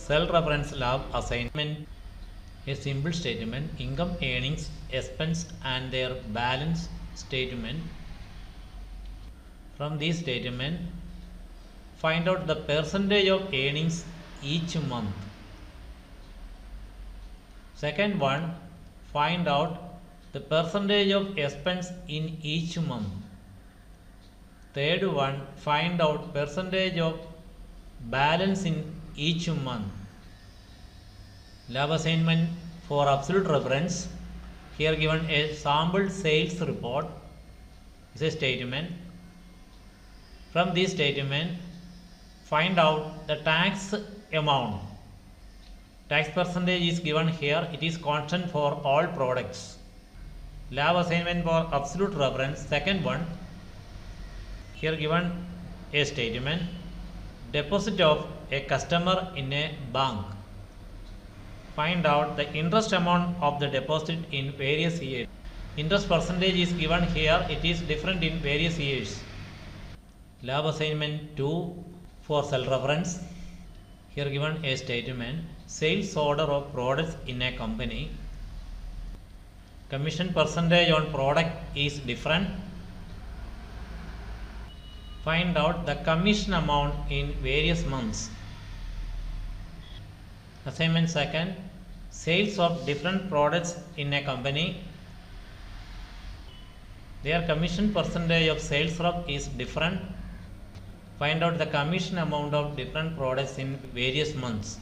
Cell reference lab assignment. A simple statement: income, earnings, expense and their balance statement. From this statement, find out the percentage of earnings each month. Second one, find out the percentage of expense in each month. Third one, find out percentage of balance in each month. Lab assignment for absolute reference. Here given a sample sales report is a statement. From this statement, find out the tax amount. Tax percentage is given here. It is constant for all products. Lab assignment for absolute reference. Second one, here given a statement: deposit of a customer in a bank. Find out the interest amount of the deposit in various years. Interest percentage is given here. It is different in various years. Lab assignment 2 for cell reference. Here given a statement: sales order of products in a company. Commission percentage on product is different. Find out the commission amount in various months. Assignment second, sales of different products in a company. Their commission percentage of sales rep is different. Find out the commission amount of different products in various months.